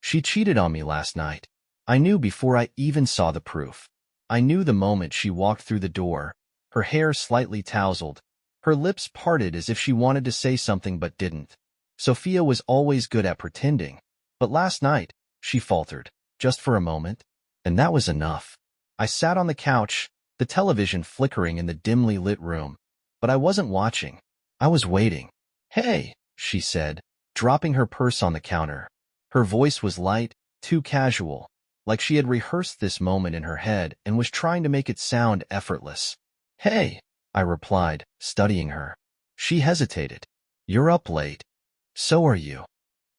She cheated on me last night. I knew before I even saw the proof. I knew the moment she walked through the door, her hair slightly tousled, her lips parted as if she wanted to say something but didn't. Sophia was always good at pretending, but last night, she faltered, just for a moment, and that was enough. I sat on the couch, the television flickering in the dimly lit room, but I wasn't watching. I was waiting. "Hey," she said, dropping her purse on the counter. Her voice was light, too casual, like she had rehearsed this moment in her head and was trying to make it sound effortless. "Hey," I replied, studying her. She hesitated. "You're up late." "So are you."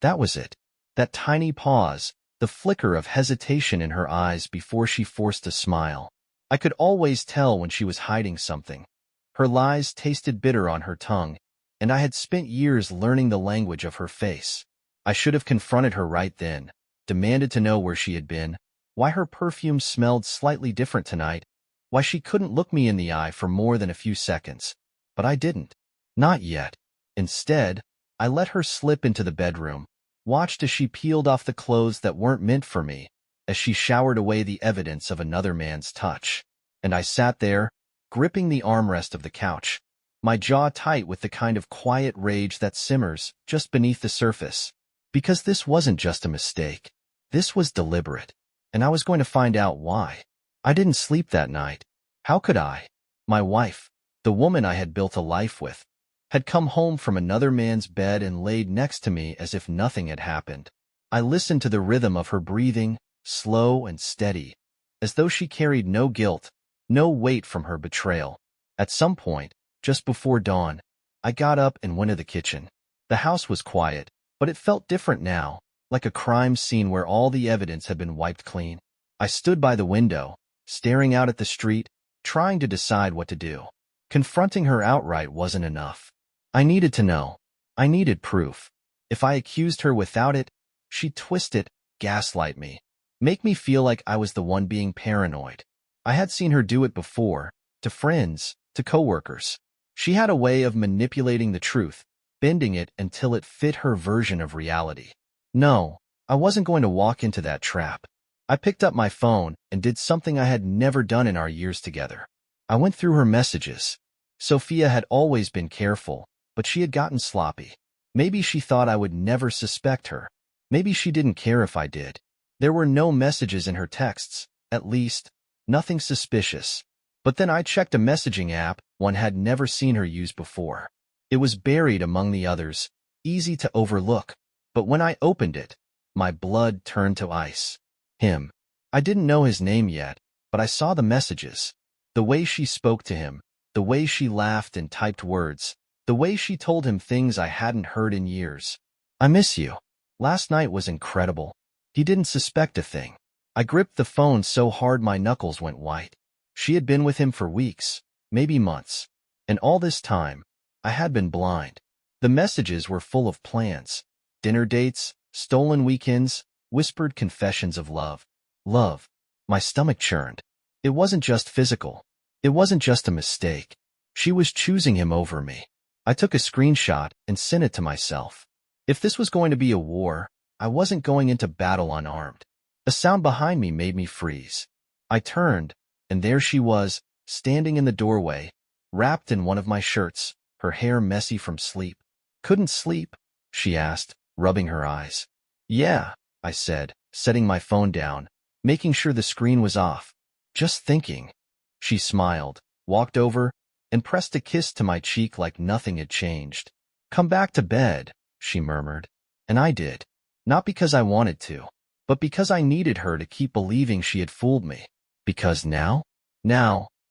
That was it. That tiny pause, the flicker of hesitation in her eyes before she forced a smile. I could always tell when she was hiding something. Her lies tasted bitter on her tongue, and I had spent years learning the language of her face. I should have confronted her right then, demanded to know where she had been, why her perfume smelled slightly different tonight, why she couldn't look me in the eye for more than a few seconds. But I didn't. Not yet. Instead, I let her slip into the bedroom, watched as she peeled off the clothes that weren't meant for me, as she showered away the evidence of another man's touch. And I sat there, gripping the armrest of the couch, my jaw tight with the kind of quiet rage that simmers just beneath the surface. Because this wasn't just a mistake. This was deliberate. And I was going to find out why. I didn't sleep that night. How could I? My wife, the woman I had built a life with, had come home from another man's bed and laid next to me as if nothing had happened. I listened to the rhythm of her breathing, slow and steady, as though she carried no guilt, no weight from her betrayal. At some point, just before dawn, I got up and went to the kitchen. The house was quiet, but it felt different now, like a crime scene where all the evidence had been wiped clean. I stood by the window, staring out at the street, trying to decide what to do. Confronting her outright wasn't enough. I needed to know. I needed proof. If I accused her without it, she'd twist it, gaslight me, make me feel like I was the one being paranoid. I had seen her do it before, to friends, to coworkers. She had a way of manipulating the truth, bending it until it fit her version of reality. No, I wasn't going to walk into that trap. I picked up my phone and did something I had never done in our years together. I went through her messages. Sophia had always been careful, but she had gotten sloppy. Maybe she thought I would never suspect her. Maybe she didn't care if I did. There were no messages in her texts, at least, nothing suspicious. But then I checked a messaging app one had never seen her use before. It was buried among the others, easy to overlook. But when I opened it, my blood turned to ice. Him. I didn't know his name yet, but I saw the messages. The way she spoke to him, the way she laughed and typed words, the way she told him things I hadn't heard in years. "I miss you. Last night was incredible." He didn't suspect a thing. I gripped the phone so hard my knuckles went white. She had been with him for weeks, maybe months. And all this time, I had been blind. The messages were full of plans. Dinner dates, stolen weekends, whispered confessions of love. Love. My stomach churned. It wasn't just physical. It wasn't just a mistake. She was choosing him over me. I took a screenshot and sent it to myself. If this was going to be a war, I wasn't going into battle unarmed. A sound behind me made me freeze. I turned, and there she was, standing in the doorway, wrapped in one of my shirts, her hair messy from sleep. "Couldn't sleep?" she asked, rubbing her eyes. "Yeah," I said, setting my phone down, making sure the screen was off. "Just thinking." She smiled, walked over, and pressed a kiss to my cheek like nothing had changed. "Come back to bed," she murmured. And I did. Not because I wanted to, but because I needed her to keep believing she had fooled me. Because now,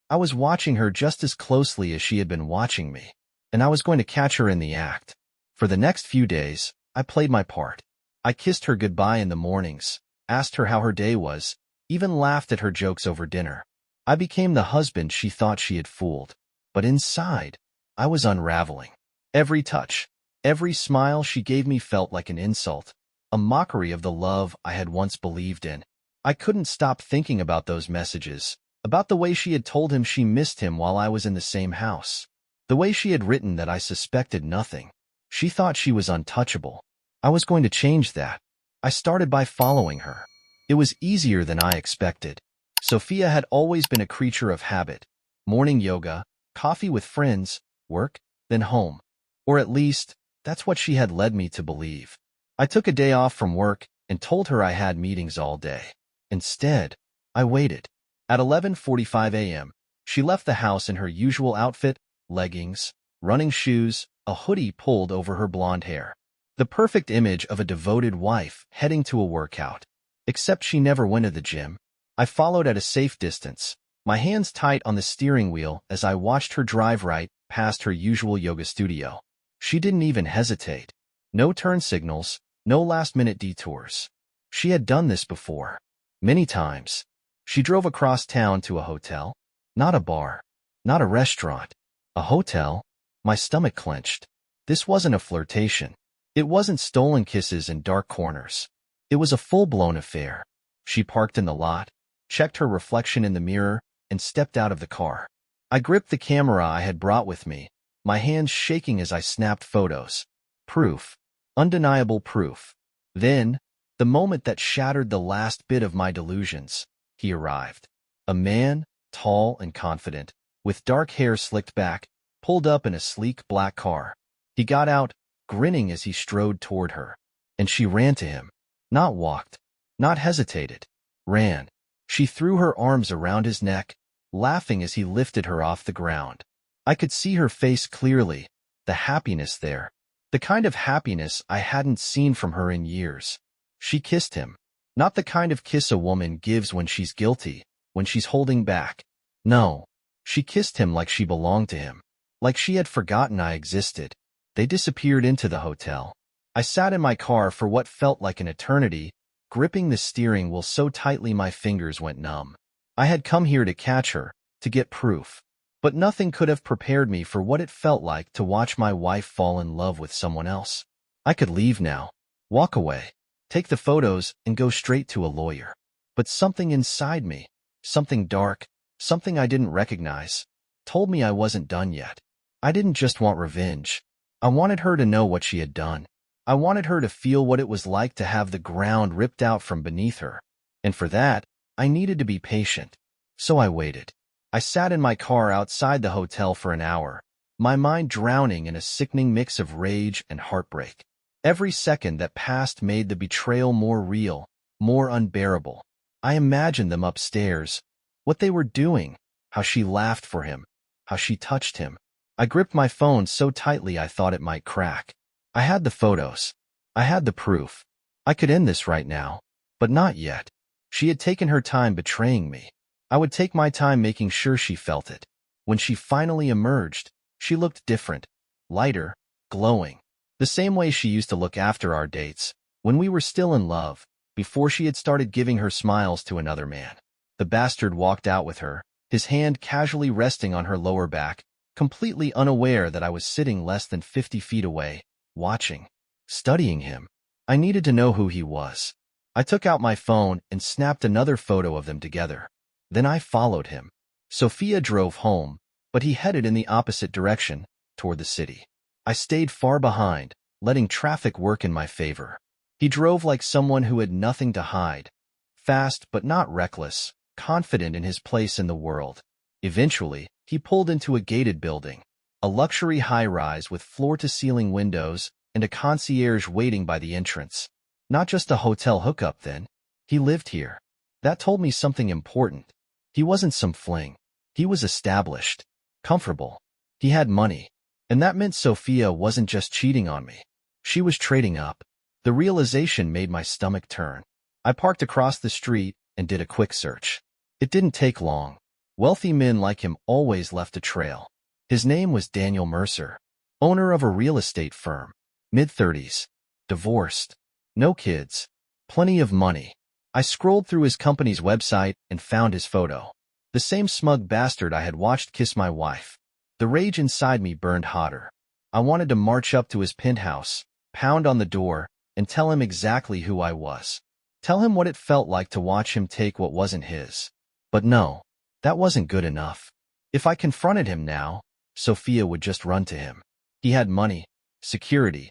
I was watching her just as closely as she had been watching me, and I was going to catch her in the act. For the next few days, I played my part. I kissed her goodbye in the mornings, asked her how her day was, even laughed at her jokes over dinner. I became the husband she thought she had fooled. But inside, I was unraveling. Every touch, every smile she gave me felt like an insult, a mockery of the love I had once believed in. I couldn't stop thinking about those messages, about the way she had told him she missed him while I was in the same house, the way she had written that I suspected nothing. She thought she was untouchable. I was going to change that. I started by following her. It was easier than I expected. Sophia had always been a creature of habit. Morning yoga, coffee with friends, work, then home. Or at least, that's what she had led me to believe. I took a day off from work and told her I had meetings all day. Instead, I waited. At 11:45 a.m., she left the house in her usual outfit, leggings, running shoes, a hoodie pulled over her blonde hair. The perfect image of a devoted wife heading to a workout. Except she never went to the gym. I followed at a safe distance, my hands tight on the steering wheel as I watched her drive right past her usual yoga studio. She didn't even hesitate. No turn signals, no last-minute detours. She had done this before. Many times. She drove across town to a hotel. Not a bar. Not a restaurant. A hotel. My stomach clenched. This wasn't a flirtation. It wasn't stolen kisses in dark corners. It was a full-blown affair. She parked in the lot, checked her reflection in the mirror, and stepped out of the car. I gripped the camera I had brought with me, my hands shaking as I snapped photos. Proof. Undeniable proof. Then, the moment that shattered the last bit of my delusions, he arrived. A man, tall and confident, with dark hair slicked back, pulled up in a sleek black car. He got out, grinning as he strode toward her. And she ran to him. Not walked. Not hesitated. Ran. She threw her arms around his neck, laughing as he lifted her off the ground. I could see her face clearly, the happiness there. The kind of happiness I hadn't seen from her in years. She kissed him. Not the kind of kiss a woman gives when she's guilty, when she's holding back. No. She kissed him like she belonged to him. Like she had forgotten I existed. They disappeared into the hotel. I sat in my car for what felt like an eternity, gripping the steering wheel so tightly my fingers went numb. I had come here to catch her, to get proof. But nothing could have prepared me for what it felt like to watch my wife fall in love with someone else. I could leave now. Walk away. Take the photos and go straight to a lawyer. But something inside me, something dark, something I didn't recognize, told me I wasn't done yet. I didn't just want revenge. I wanted her to know what she had done. I wanted her to feel what it was like to have the ground ripped out from beneath her. And for that, I needed to be patient. So I waited. I sat in my car outside the hotel for an hour, my mind drowning in a sickening mix of rage and heartbreak. Every second that passed made the betrayal more real, more unbearable. I imagined them upstairs, what they were doing, how she laughed for him, how she touched him. I gripped my phone so tightly I thought it might crack. I had the photos. I had the proof. I could end this right now, but not yet. She had taken her time betraying me. I would take my time making sure she felt it. When she finally emerged, she looked different, lighter, glowing. The same way she used to look after our dates, when we were still in love, before she had started giving her smiles to another man. The bastard walked out with her, his hand casually resting on her lower back, completely unaware that I was sitting less than 50 feet away, watching, studying him. I needed to know who he was. I took out my phone and snapped another photo of them together. Then I followed him. Sophia drove home, but he headed in the opposite direction, toward the city. I stayed far behind, letting traffic work in my favor. He drove like someone who had nothing to hide, fast but not reckless, confident in his place in the world. Eventually, he pulled into a gated building, a luxury high-rise with floor-to-ceiling windows and a concierge waiting by the entrance. Not just a hotel hookup then. He lived here. That told me something important. He wasn't some fling. He was established, comfortable. He had money. And that meant Sophia wasn't just cheating on me. She was trading up. The realization made my stomach turn. I parked across the street and did a quick search. It didn't take long. Wealthy men like him always left a trail. His name was Daniel Mercer, owner of a real estate firm. Mid-30s. Divorced. No kids. Plenty of money. I scrolled through his company's website and found his photo. The same smug bastard I had watched kiss my wife. The rage inside me burned hotter. I wanted to march up to his penthouse, pound on the door, and tell him exactly who I was. Tell him what it felt like to watch him take what wasn't his. But no, that wasn't good enough. If I confronted him now, Sophia would just run to him. He had money, security,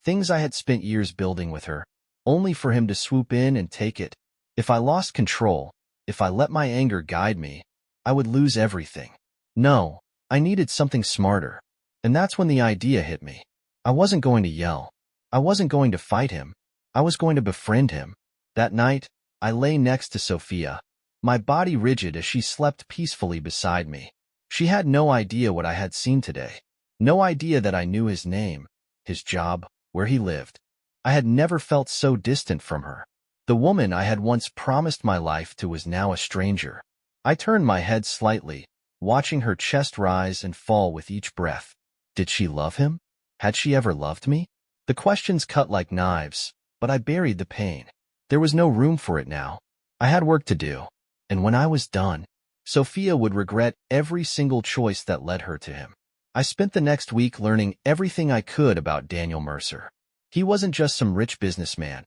things I had spent years building with her, only for him to swoop in and take it. If I lost control, if I let my anger guide me, I would lose everything. No, I needed something smarter. And that's when the idea hit me. I wasn't going to yell. I wasn't going to fight him. I was going to befriend him. That night, I lay next to Sophia, my body rigid as she slept peacefully beside me. She had no idea what I had seen today. No idea that I knew his name, his job, where he lived. I had never felt so distant from her. The woman I had once promised my life to was now a stranger. I turned my head slightly, watching her chest rise and fall with each breath. Did she love him? Had she ever loved me? The questions cut like knives, but I buried the pain. There was no room for it now. I had work to do. And when I was done, Sophia would regret every single choice that led her to him. I spent the next week learning everything I could about Daniel Mercer. He wasn't just some rich businessman.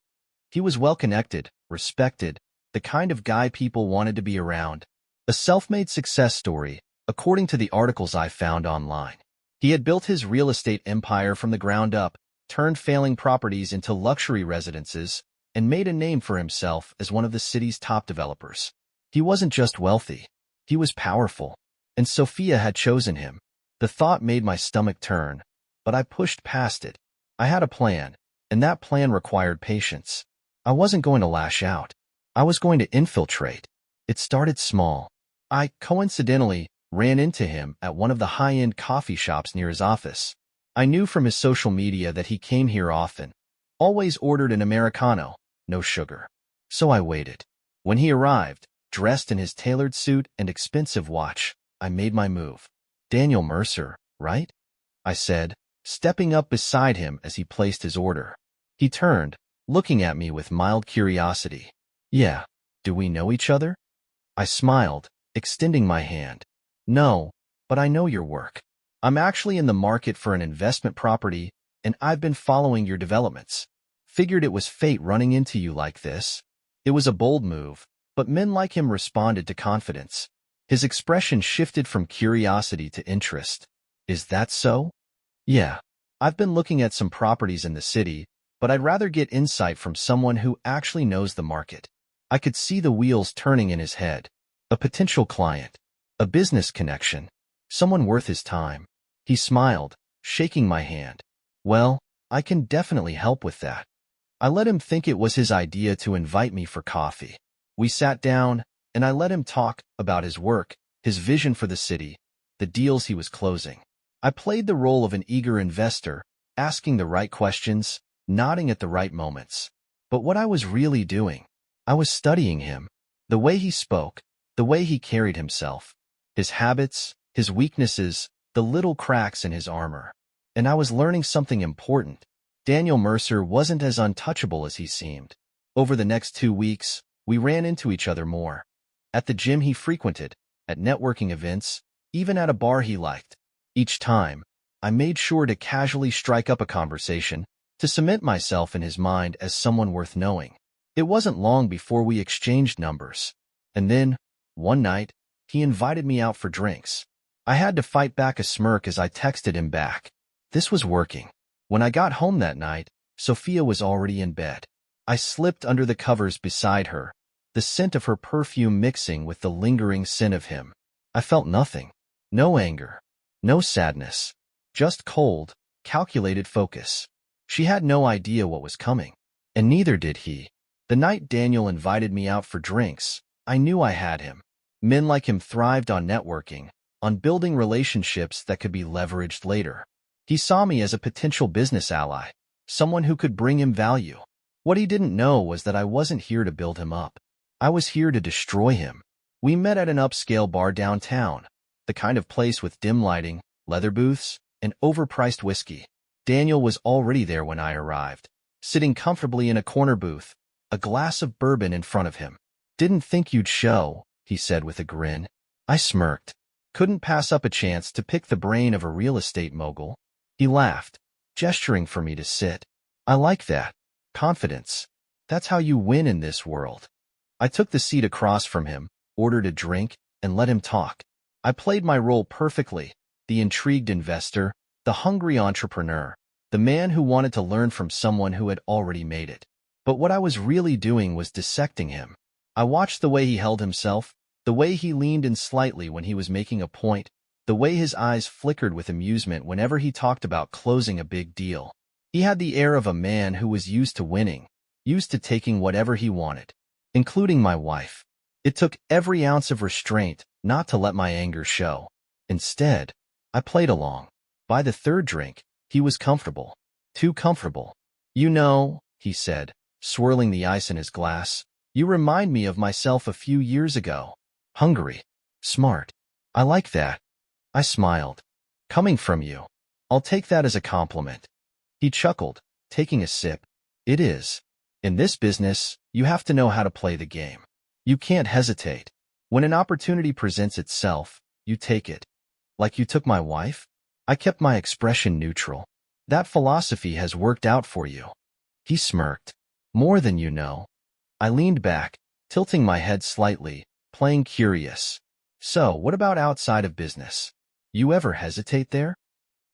He was well-connected, respected, the kind of guy people wanted to be around. A self-made success story, according to the articles I found online. He had built his real estate empire from the ground up, turned failing properties into luxury residences, and made a name for himself as one of the city's top developers. He wasn't just wealthy. He was powerful. And Sophia had chosen him. The thought made my stomach turn, but I pushed past it. I had a plan, and that plan required patience. I wasn't going to lash out. I was going to infiltrate. It started small. I, coincidentally, ran into him at one of the high-end coffee shops near his office. I knew from his social media that he came here often. Always ordered an Americano, no sugar. So I waited. When he arrived, dressed in his tailored suit and expensive watch, I made my move. Daniel Mercer, right? I said, stepping up beside him as he placed his order. He turned, looking at me with mild curiosity. Yeah, do we know each other? I smiled, extending my hand. No, but I know your work. I'm actually in the market for an investment property, and I've been following your developments. Figured it was fate running into you like this. It was a bold move, but men like him responded to confidence. His expression shifted from curiosity to interest. Is that so? Yeah. I've been looking at some properties in the city, but I'd rather get insight from someone who actually knows the market. I could see the wheels turning in his head. A potential client. A business connection. Someone worth his time. He smiled, shaking my hand. Well, I can definitely help with that. I let him think it was his idea to invite me for coffee. We sat down, and I let him talk about his work, his vision for the city, the deals he was closing. I played the role of an eager investor, asking the right questions, nodding at the right moments. But what I was really doing, I was studying him. The way he spoke, the way he carried himself, his habits, his weaknesses, the little cracks in his armor. And I was learning something important. Daniel Mercer wasn't as untouchable as he seemed. Over the next 2 weeks, we ran into each other more. At the gym he frequented, at networking events, even at a bar he liked. Each time, I made sure to casually strike up a conversation, to cement myself in his mind as someone worth knowing. It wasn't long before we exchanged numbers. And then, one night, he invited me out for drinks. I had to fight back a smirk as I texted him back. This was working. When I got home that night, Sophia was already in bed. I slipped under the covers beside her, the scent of her perfume mixing with the lingering scent of him. I felt nothing. No anger. No sadness. Just cold, calculated focus. She had no idea what was coming. And neither did he. The night Daniel invited me out for drinks, I knew I had him. Men like him thrived on networking, on building relationships that could be leveraged later. He saw me as a potential business ally, someone who could bring him value. What he didn't know was that I wasn't here to build him up. I was here to destroy him. We met at an upscale bar downtown, the kind of place with dim lighting, leather booths, and overpriced whiskey. Daniel was already there when I arrived, sitting comfortably in a corner booth, a glass of bourbon in front of him. Didn't think you'd show, he said with a grin. I smirked. Couldn't pass up a chance to pick the brain of a real estate mogul. He laughed, gesturing for me to sit. I like that. Confidence. That's how you win in this world. I took the seat across from him, ordered a drink, and let him talk. I played my role perfectly, the intrigued investor, the hungry entrepreneur, the man who wanted to learn from someone who had already made it. But what I was really doing was dissecting him. I watched the way he held himself, the way he leaned in slightly when he was making a point, the way his eyes flickered with amusement whenever he talked about closing a big deal. He had the air of a man who was used to winning, used to taking whatever he wanted, including my wife. It took every ounce of restraint not to let my anger show. Instead, I played along. By the third drink, he was comfortable. Too comfortable. "You know," he said, swirling the ice in his glass, "you remind me of myself a few years ago. Hungry. Smart. I like that." I smiled. "Coming from you. I'll take that as a compliment." He chuckled, taking a sip. "It is. In this business, you have to know how to play the game. You can't hesitate. When an opportunity presents itself, you take it. Like you took my wife?" I kept my expression neutral. "That philosophy has worked out for you." He smirked. "More than you know." I leaned back, tilting my head slightly, playing curious. "So, what about outside of business? You ever hesitate there?"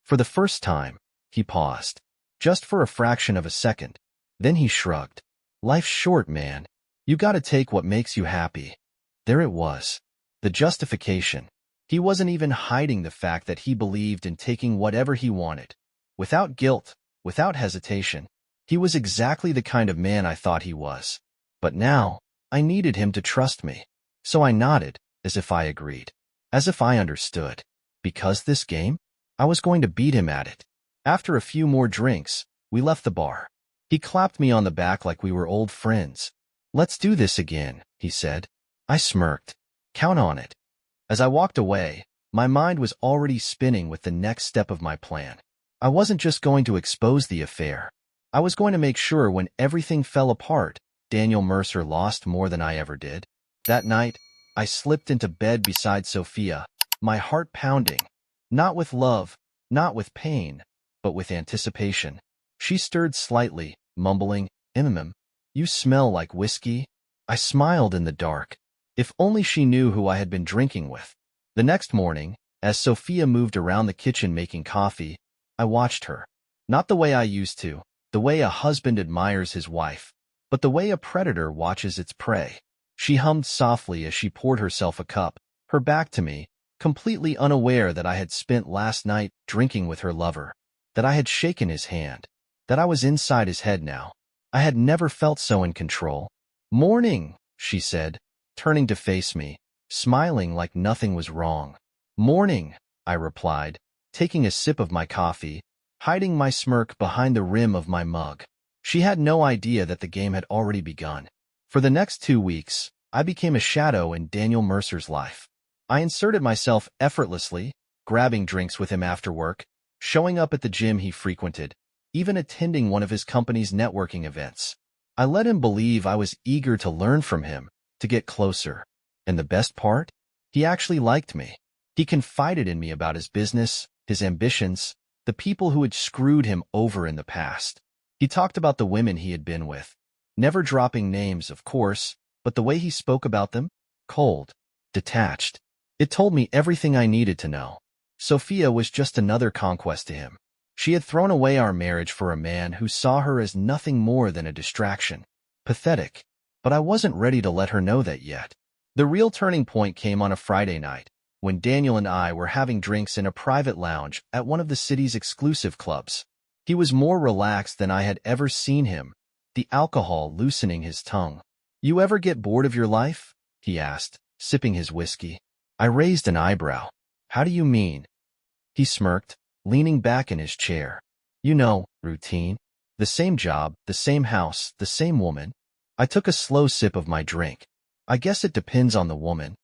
For the first time, he paused. Just for a fraction of a second. Then he shrugged. "Life's short, man. You gotta take what makes you happy." There it was. The justification. He wasn't even hiding the fact that he believed in taking whatever he wanted. Without guilt, without hesitation. He was exactly the kind of man I thought he was. But now, I needed him to trust me. So I nodded, as if I agreed. As if I understood. Because this game? I was going to beat him at it. After a few more drinks, we left the bar. He clapped me on the back like we were old friends. "Let's do this again," he said. I smirked. "Count on it." As I walked away, my mind was already spinning with the next step of my plan. I wasn't just going to expose the affair. I was going to make sure when everything fell apart, Daniel Mercer lost more than I ever did. That night, I slipped into bed beside Sophia, my heart pounding. Not with love, not with pain, but with anticipation. She stirred slightly, mumbling, you smell like whiskey." I smiled in the dark. If only she knew who I had been drinking with. The next morning, as Sophia moved around the kitchen making coffee, I watched her. Not the way I used to, the way a husband admires his wife, but the way a predator watches its prey. She hummed softly as she poured herself a cup, her back to me, completely unaware that I had spent last night drinking with her lover, that I had shaken his hand, that I was inside his head now. I had never felt so in control. "Morning," she said, turning to face me, smiling like nothing was wrong. "Morning," I replied, taking a sip of my coffee, hiding my smirk behind the rim of my mug. She had no idea that the game had already begun. For the next 2 weeks, I became a shadow in Daniel Mercer's life. I inserted myself effortlessly, grabbing drinks with him after work, showing up at the gym he frequented, even attending one of his company's networking events. I let him believe I was eager to learn from him, to get closer. And the best part? He actually liked me. He confided in me about his business, his ambitions, the people who had screwed him over in the past. He talked about the women he had been with, never dropping names, of course, but the way he spoke about them, cold, detached. It told me everything I needed to know. Sophia was just another conquest to him. She had thrown away our marriage for a man who saw her as nothing more than a distraction. Pathetic. But I wasn't ready to let her know that yet. The real turning point came on a Friday night, when Daniel and I were having drinks in a private lounge at one of the city's exclusive clubs. He was more relaxed than I had ever seen him, the alcohol loosening his tongue. "You ever get bored of your life?" he asked, sipping his whiskey. I raised an eyebrow. "How do you mean?" He smirked, leaning back in his chair. "You know, routine. The same job, the same house, the same woman." I took a slow sip of my drink. "I guess it depends on the woman."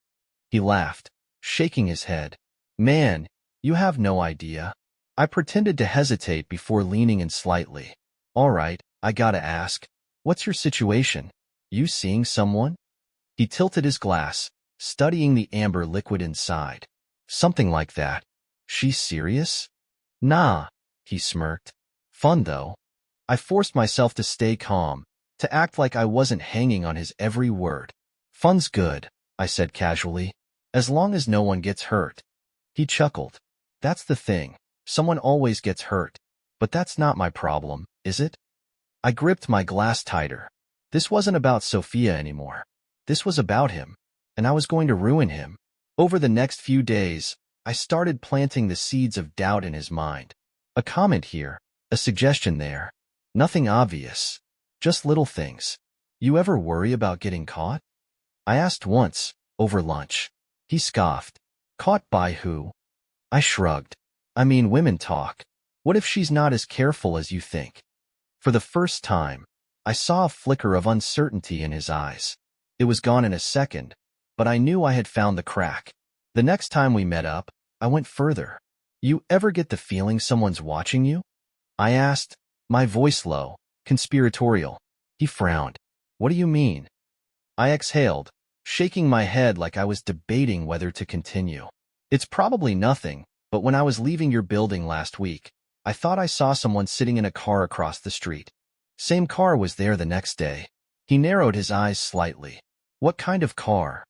He laughed, shaking his head. "Man, you have no idea." I pretended to hesitate before leaning in slightly. "All right, I gotta ask. What's your situation? You seeing someone?" He tilted his glass, studying the amber liquid inside. "Something like that." "She's serious?" "Nah," he smirked. "Fun, though." I forced myself to stay calm, to act like I wasn't hanging on his every word. "Fun's good," I said casually, "as long as no one gets hurt." He chuckled. "That's the thing. Someone always gets hurt. But that's not my problem, is it?" I gripped my glass tighter. This wasn't about Sophia anymore. This was about him, and I was going to ruin him. Over the next few days, I started planting the seeds of doubt in his mind. A comment here, a suggestion there. Nothing obvious. Just little things. You ever worry about getting caught? I asked once, over lunch. He scoffed. Caught by who? I shrugged. I mean, women talk. What if she's not as careful as you think? For the first time, I saw a flicker of uncertainty in his eyes. It was gone in a second, but I knew I had found the crack. The next time we met up, I went further. You ever get the feeling someone's watching you? I asked, my voice low, conspiratorial. He frowned. What do you mean? I exhaled, shaking my head like I was debating whether to continue. It's probably nothing, but when I was leaving your building last week, I thought I saw someone sitting in a car across the street. Same car was there the next day. He narrowed his eyes slightly. What kind of car?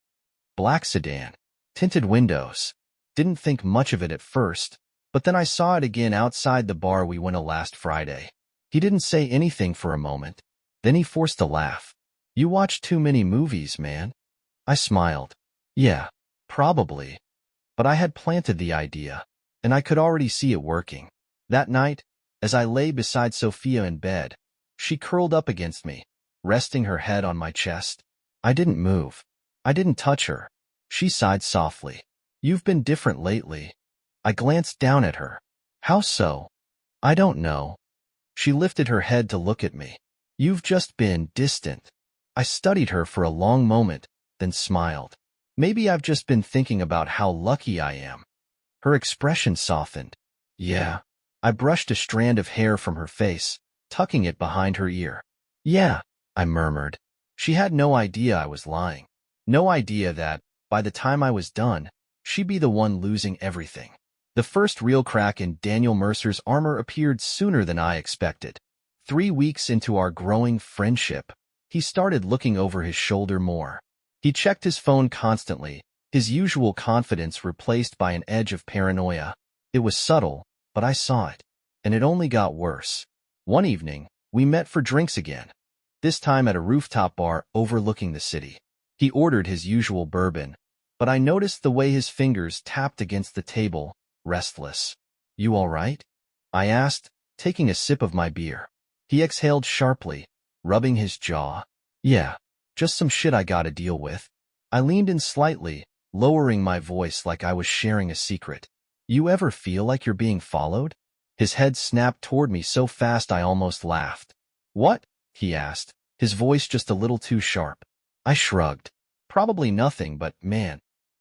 Black sedan. Tinted windows. Didn't think much of it at first, but then I saw it again outside the bar we went to last Friday. He didn't say anything for a moment. Then he forced a laugh. You watch too many movies, man. I smiled. Yeah, probably. But I had planted the idea, and I could already see it working. That night, as I lay beside Sophia in bed, she curled up against me, resting her head on my chest. I didn't move. I didn't touch her. She sighed softly. You've been different lately. I glanced down at her. How so? I don't know. She lifted her head to look at me. You've just been distant. I studied her for a long moment, then smiled. Maybe I've just been thinking about how lucky I am. Her expression softened. Yeah. I brushed a strand of hair from her face, tucking it behind her ear. Yeah, I murmured. She had no idea I was lying. No idea that, by the time I was done, she'd be the one losing everything. The first real crack in Daniel Mercer's armor appeared sooner than I expected. 3 weeks into our growing friendship, he started looking over his shoulder more. He checked his phone constantly, his usual confidence replaced by an edge of paranoia. It was subtle, but I saw it, and it only got worse. One evening, we met for drinks again, this time at a rooftop bar overlooking the city. He ordered his usual bourbon, but I noticed the way his fingers tapped against the table, restless. You all right? I asked, taking a sip of my beer. He exhaled sharply, rubbing his jaw. Yeah, just some shit I gotta deal with. I leaned in slightly, lowering my voice like I was sharing a secret. You ever feel like you're being followed? His head snapped toward me so fast I almost laughed. What? He asked, his voice just a little too sharp. I shrugged. Probably nothing, but man,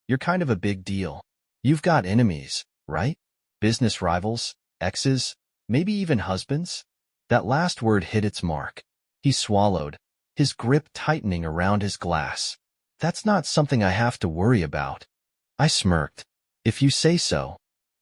you're kind of a big deal. You've got enemies, right? Business rivals, exes, maybe even husbands? That last word hit its mark. He swallowed, his grip tightening around his glass. That's not something I have to worry about. I smirked. If you say so.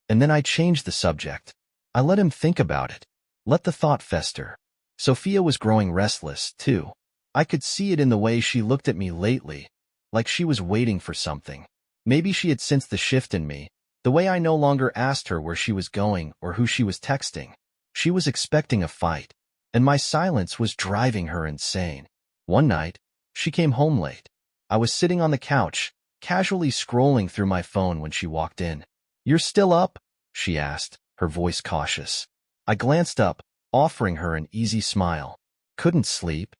And then I changed the subject. I let him think about it. Let the thought fester. Sophia was growing restless, too. I could see it in the way she looked at me lately, like she was waiting for something. Maybe she had sensed the shift in me, the way I no longer asked her where she was going or who she was texting. She was expecting a fight, and my silence was driving her insane. One night, she came home late. I was sitting on the couch, casually scrolling through my phone when she walked in. You're still up? She asked, her voice cautious. I glanced up, offering her an easy smile. Couldn't sleep?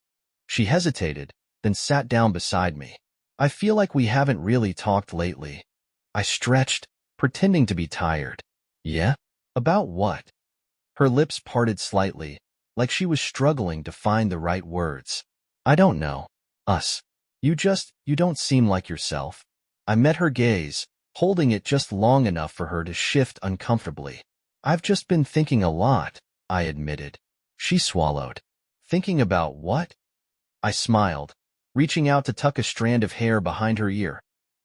She hesitated, then sat down beside me. I feel like we haven't really talked lately. I stretched, pretending to be tired. Yeah? About what? Her lips parted slightly, like she was struggling to find the right words. I don't know. Us. You don't seem like yourself. I met her gaze, holding it just long enough for her to shift uncomfortably. I've just been thinking a lot, I admitted. She swallowed. Thinking about what? I smiled, reaching out to tuck a strand of hair behind her ear,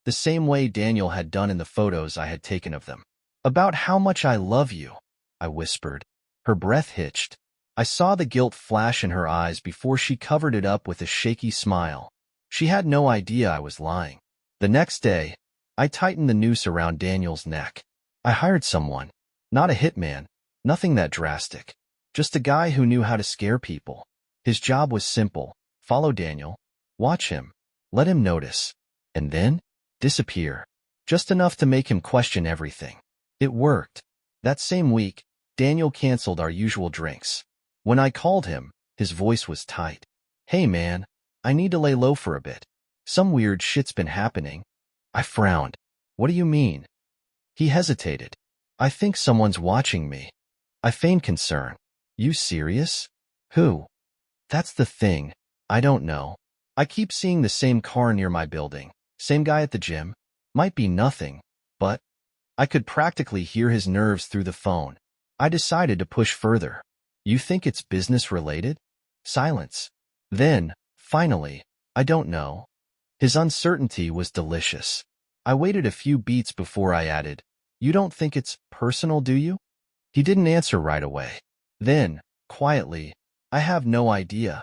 the same way Daniel had done in the photos I had taken of them. About how much I love you, I whispered. Her breath hitched. I saw the guilt flash in her eyes before she covered it up with a shaky smile. She had no idea I was lying. The next day, I tightened the noose around Daniel's neck. I hired someone. Not a hitman, nothing that drastic. Just a guy who knew how to scare people. His job was simple. Follow Daniel. Watch him. Let him notice. And then, disappear. Just enough to make him question everything. It worked. That same week, Daniel canceled our usual drinks. When I called him, his voice was tight. Hey man, I need to lay low for a bit. Some weird shit's been happening. I frowned. What do you mean? He hesitated. I think someone's watching me. I feigned concern. You serious? Who? That's the thing. I don't know. I keep seeing the same car near my building. Same guy at the gym. Might be nothing, but I could practically hear his nerves through the phone. I decided to push further. You think it's business-related? Silence. Then, finally, I don't know. His uncertainty was delicious. I waited a few beats before I added, You don't think it's personal, do you? He didn't answer right away. Then, quietly, I have no idea.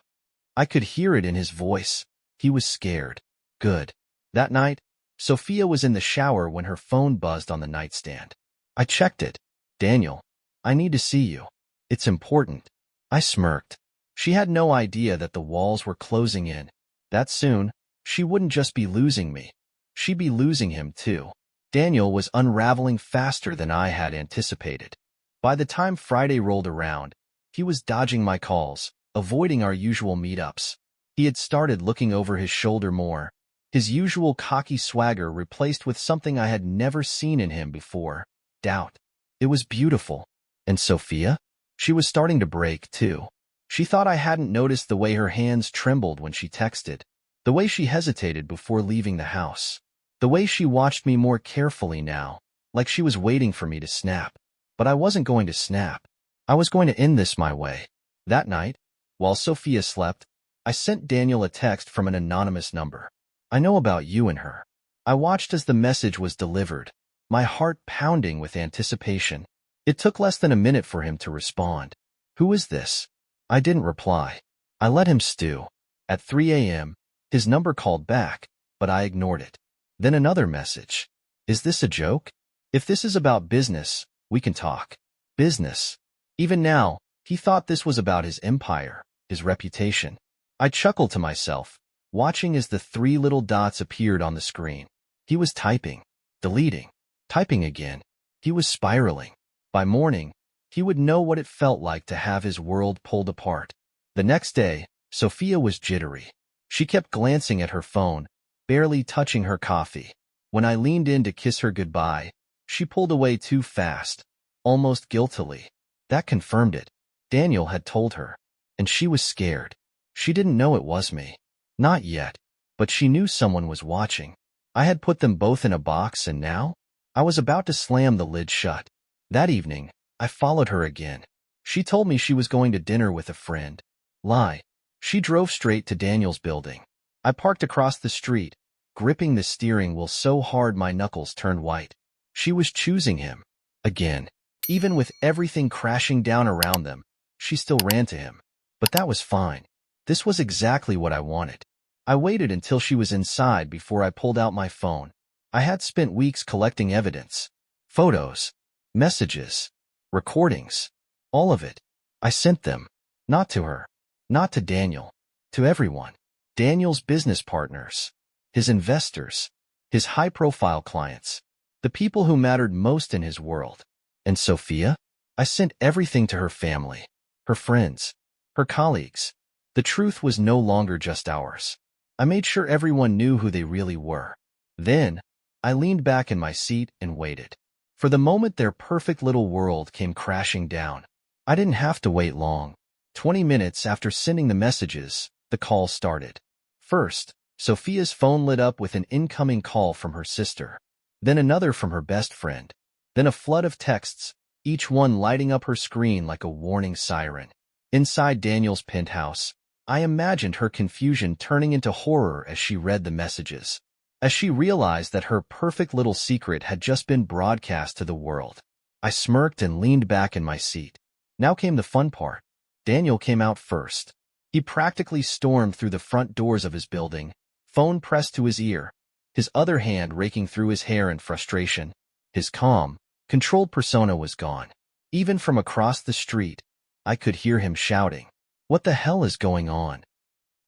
I could hear it in his voice. He was scared. Good. That night, Sophia was in the shower when her phone buzzed on the nightstand. I checked it. Daniel, I need to see you. It's important. I smirked. She had no idea that the walls were closing in. That soon, she wouldn't just be losing me. She'd be losing him too. Daniel was unraveling faster than I had anticipated. By the time Friday rolled around, he was dodging my calls, avoiding our usual meetups. He had started looking over his shoulder more, his usual cocky swagger replaced with something I had never seen in him before, doubt. It was beautiful. And Sophia? She was starting to break, too. She thought I hadn't noticed the way her hands trembled when she texted, the way she hesitated before leaving the house, the way she watched me more carefully now, like she was waiting for me to snap. But I wasn't going to snap. I was going to end this my way. That night, while Sophia slept, I sent Daniel a text from an anonymous number. I know about you and her. I watched as the message was delivered, my heart pounding with anticipation. It took less than a minute for him to respond. Who is this? I didn't reply. I let him stew. At 3 a.m., his number called back, but I ignored it. Then another message. Is this a joke? If this is about business, we can talk. Business. Even now, he thought this was about his empire, his reputation. I chuckled to myself, watching as the 3 little dots appeared on the screen. He was typing, deleting, typing again. He was spiraling. By morning, he would know what it felt like to have his world pulled apart. The next day, Sophia was jittery. She kept glancing at her phone, barely touching her coffee. When I leaned in to kiss her goodbye, she pulled away too fast, almost guiltily. That confirmed it. Daniel had told her, and she was scared. She didn't know it was me. Not yet, but she knew someone was watching. I had put them both in a box and now, I was about to slam the lid shut. That evening, I followed her again. She told me she was going to dinner with a friend. Lie. She drove straight to Daniel's building. I parked across the street, gripping the steering wheel so hard my knuckles turned white. She was choosing him. Again. Even with everything crashing down around them, she still ran to him. But that was fine. This was exactly what I wanted. I waited until she was inside before I pulled out my phone. I had spent weeks collecting evidence. Photos. Messages. Recordings. All of it. I sent them. Not to her. Not to Daniel. To everyone. Daniel's business partners. His investors. His high-profile clients. The people who mattered most in his world. And Sophia? I sent everything to her family. Her friends. Her colleagues. The truth was no longer just ours. I made sure everyone knew who they really were. Then, I leaned back in my seat and waited. For the moment their perfect little world came crashing down. I didn't have to wait long. 20 minutes after sending the messages, the call started. First, Sophia's phone lit up with an incoming call from her sister. Then another from her best friend. Then a flood of texts, each one lighting up her screen like a warning siren. Inside Daniel's penthouse, I imagined her confusion turning into horror as she read the messages. As she realized that her perfect little secret had just been broadcast to the world. I smirked and leaned back in my seat. Now came the fun part. Daniel came out first. He practically stormed through the front doors of his building, phone pressed to his ear, his other hand raking through his hair in frustration. His calm, controlled persona was gone. Even from across the street, I could hear him shouting, "What the hell is going on?"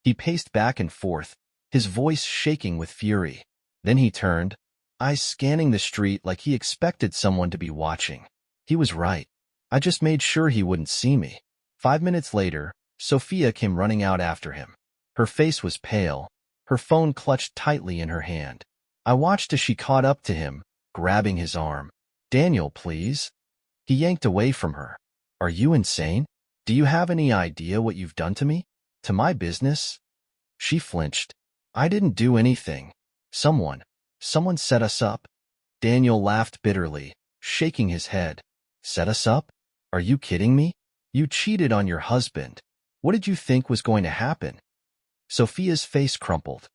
He paced back and forth, his voice shaking with fury. Then he turned, eyes scanning the street like he expected someone to be watching. He was right. I just made sure he wouldn't see me. 5 minutes later, Sophia came running out after him. Her face was pale, her phone clutched tightly in her hand. I watched as she caught up to him, grabbing his arm. "Daniel, please." He yanked away from her. "Are you insane? Do you have any idea what you've done to me? To my business?" She flinched. "I didn't do anything. Someone set us up." Daniel laughed bitterly, shaking his head. "Set us up? Are you kidding me? You cheated on your husband. What did you think was going to happen?" Sophia's face crumpled.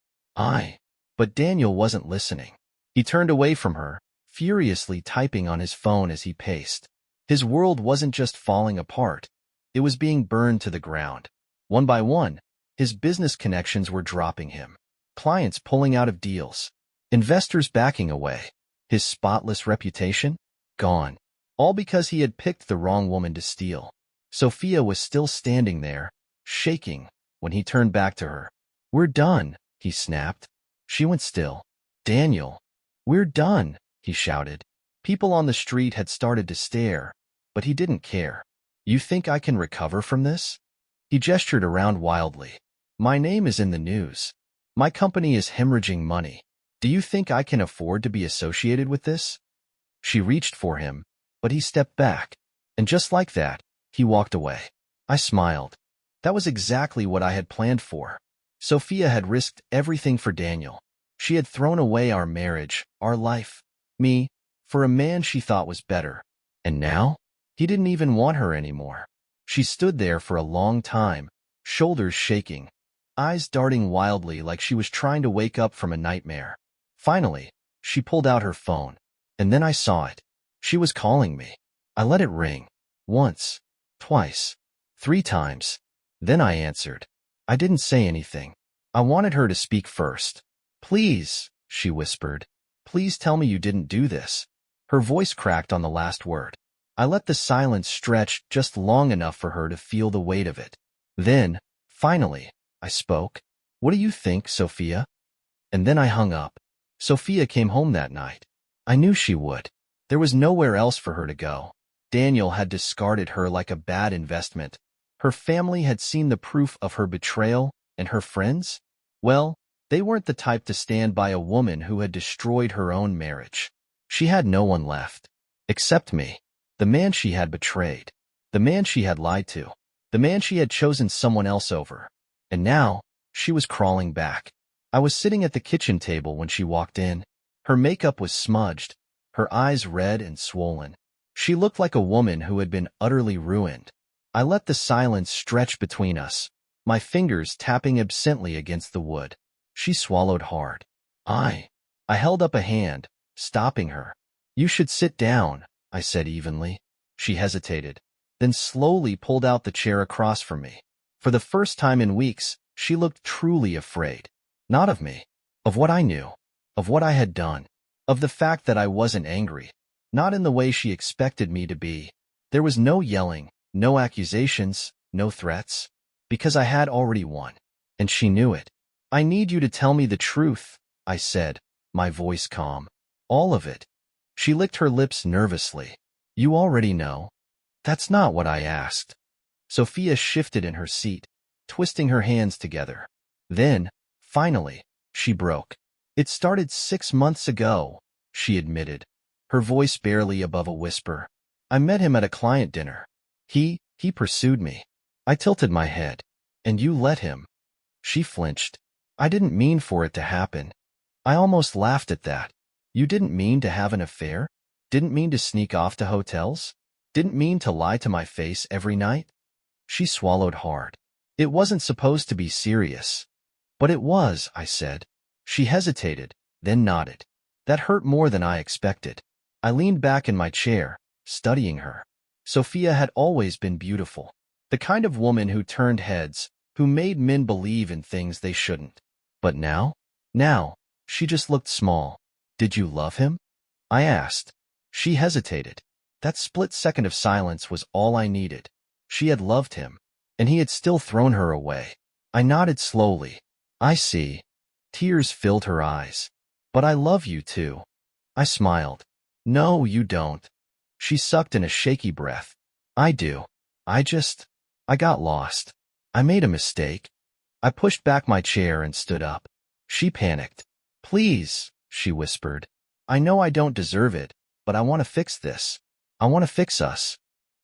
But Daniel wasn't listening. He turned away from her, furiously typing on his phone as he paced. His world wasn't just falling apart. It was being burned to the ground. One by one, his business connections were dropping him. Clients pulling out of deals. Investors backing away. His spotless reputation? Gone. All because he had picked the wrong woman to steal. Sophia was still standing there, shaking, when he turned back to her. "We're done," he snapped. She went still. "Daniel." "We're done," he shouted. People on the street had started to stare, but he didn't care. "You think I can recover from this?" He gestured around wildly. "My name is in the news. My company is hemorrhaging money. Do you think I can afford to be associated with this?" She reached for him, but he stepped back. And just like that, he walked away. I smiled. That was exactly what I had planned for. Sophia had risked everything for Daniel. She had thrown away our marriage, our life, me, for a man she thought was better. And now? He didn't even want her anymore. She stood there for a long time, shoulders shaking, eyes darting wildly like she was trying to wake up from a nightmare. Finally, she pulled out her phone. And then I saw it. She was calling me. I let it ring. Once, twice, 3 times. Then I answered. I didn't say anything. I wanted her to speak first. "Please," she whispered. "Please tell me you didn't do this." Her voice cracked on the last word. I let the silence stretch just long enough for her to feel the weight of it. Then, finally, I spoke. "What do you think, Sophia?" And then I hung up. Sophia came home that night. I knew she would. There was nowhere else for her to go. Daniel had discarded her like a bad investment. Her family had seen the proof of her betrayal, and her friends? Well, they weren't the type to stand by a woman who had destroyed her own marriage. She had no one left. Except me. The man she had betrayed. The man she had lied to. The man she had chosen someone else over. And now, she was crawling back. I was sitting at the kitchen table when she walked in. Her makeup was smudged, her eyes red and swollen. She looked like a woman who had been utterly ruined. I let the silence stretch between us, my fingers tapping absently against the wood. She swallowed hard. I held up a hand, stopping her. "You should sit down," I said evenly. She hesitated, then slowly pulled out the chair across from me. For the first time in weeks, she looked truly afraid. Not of me, of what I knew, of what I had done, of the fact that I wasn't angry, not in the way she expected me to be. There was no yelling, no accusations, no threats, because I had already won, and she knew it. "I need you to tell me the truth," I said, my voice calm. "All of it." She licked her lips nervously. "You already know." "That's not what I asked." Sophia shifted in her seat, twisting her hands together. Then, finally, she broke. "It started 6 months ago," she admitted, her voice barely above a whisper. "I met him at a client dinner. He pursued me. I tilted my head. And you let him." She flinched. "I didn't mean for it to happen." I almost laughed at that. "You didn't mean to have an affair? Didn't mean to sneak off to hotels? Didn't mean to lie to my face every night?" She swallowed hard. "It wasn't supposed to be serious." "But it was," I said. She hesitated, then nodded. That hurt more than I expected. I leaned back in my chair, studying her. Sophia had always been beautiful. The kind of woman who turned heads, who made men believe in things they shouldn't. But now? Now, she just looked small. "Did you love him?" I asked. She hesitated. That split second of silence was all I needed. She had loved him, and he had still thrown her away. I nodded slowly. I see. Tears filled her eyes. But I love you too. I smiled. No, you don't. She sucked in a shaky breath. I do. I got lost. I made a mistake. I pushed back my chair and stood up. She panicked. Please, she whispered. I know I don't deserve it, but I want to fix this. I want to fix us.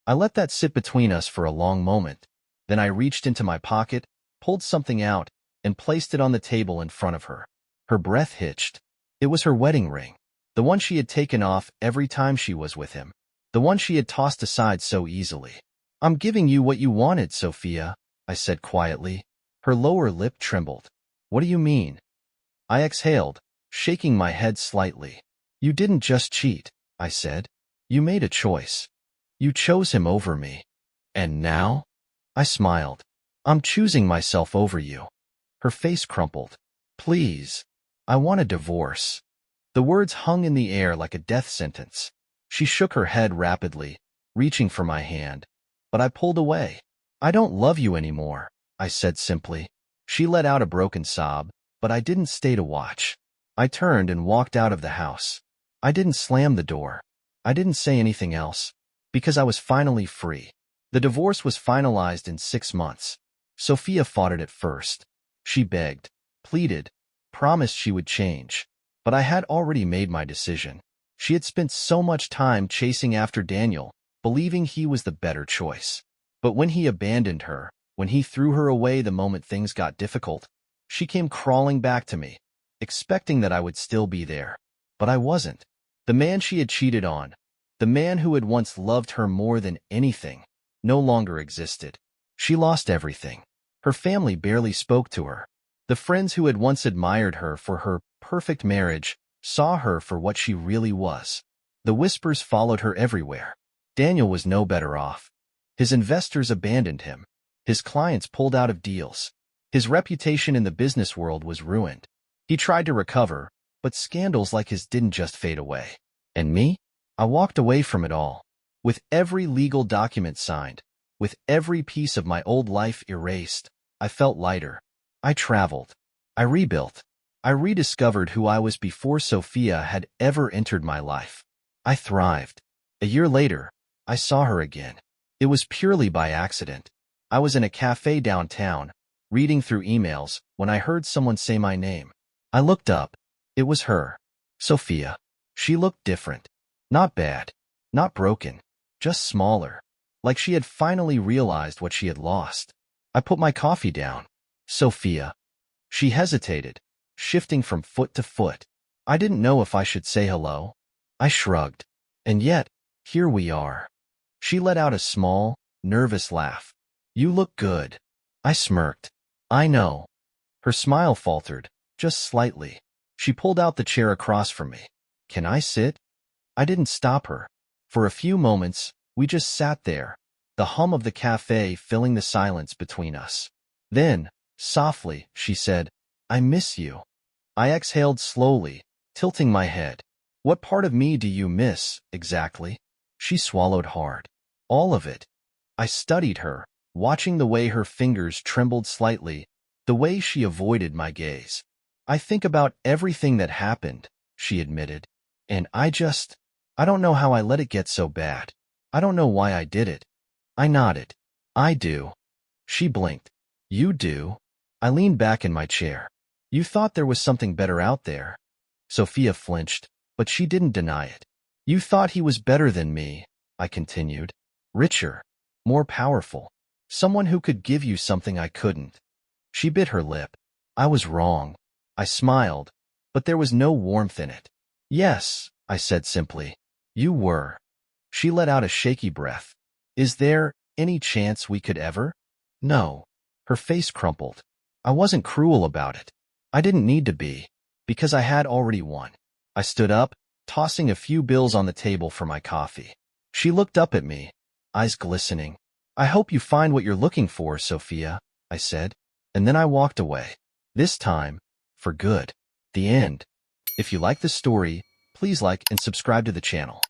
I let that sit between us for a long moment. Then I reached into my pocket, pulled something out, and placed it on the table in front of her. Her breath hitched. It was her wedding ring, the one she had taken off every time she was with him, the one she had tossed aside so easily. I'm giving you what you wanted, Sophia, I said quietly. Her lower lip trembled. What do you mean? I exhaled, shaking my head slightly. You didn't just cheat, I said. You made a choice. You chose him over me. And now? I smiled. I'm choosing myself over you. Her face crumpled. Please. I want a divorce. The words hung in the air like a death sentence. She shook her head rapidly, reaching for my hand. But I pulled away. I don't love you anymore, I said simply. She let out a broken sob, but I didn't stay to watch. I turned and walked out of the house. I didn't slam the door. I didn't say anything else, because I was finally free. The divorce was finalized in 6 months. Sophia fought it at first. She begged, pleaded, promised she would change. But I had already made my decision. She had spent so much time chasing after Daniel, believing he was the better choice. But when he abandoned her, when he threw her away the moment things got difficult, she came crawling back to me, expecting that I would still be there. But I wasn't. The man she had cheated on, the man who had once loved her more than anything, no longer existed. She lost everything. Her family barely spoke to her. The friends who had once admired her for her perfect marriage saw her for what she really was. The whispers followed her everywhere. Daniel was no better off. His investors abandoned him. His clients pulled out of deals. His reputation in the business world was ruined. He tried to recover, but scandals like his didn't just fade away. And me? I walked away from it all. With every legal document signed, with every piece of my old life erased, I felt lighter. I traveled. I rebuilt. I rediscovered who I was before Sophia had ever entered my life. I thrived. A year later, I saw her again. It was purely by accident. I was in a cafe downtown, reading through emails, when I heard someone say my name. I looked up. It was her. Sophia. She looked different. Not bad. Not broken. Just smaller. Like she had finally realized what she had lost. I put my coffee down. Sophia. She hesitated, shifting from foot to foot. I didn't know if I should say hello. I shrugged. And yet, here we are. She let out a small, nervous laugh. You look good. I smirked. I know. Her smile faltered, just slightly. She pulled out the chair across from me. Can I sit? I didn't stop her. For a few moments, we just sat there, the hum of the cafe filling the silence between us. Then, softly, she said, I miss you. I exhaled slowly, tilting my head. What part of me do you miss, exactly? She swallowed hard. All of it. I studied her, watching the way her fingers trembled slightly, the way she avoided my gaze. I think about everything that happened, she admitted. And I don't know how I let it get so bad. I don't know why I did it. I nodded. I do. She blinked. You do? I leaned back in my chair. You thought there was something better out there. Sophia flinched, but she didn't deny it. You thought he was better than me, I continued. Richer. More powerful. Someone who could give you something I couldn't. She bit her lip. I was wrong. I smiled, but there was no warmth in it. Yes, I said simply. You were. She let out a shaky breath. Is there any chance we could ever? No. Her face crumpled. I wasn't cruel about it. I didn't need to be, because I had already won. I stood up, tossing a few bills on the table for my coffee. She looked up at me, eyes glistening. I hope you find what you're looking for, Sophia, I said. And then I walked away. This time, for good. The end. If you like this story, please like and subscribe to the channel.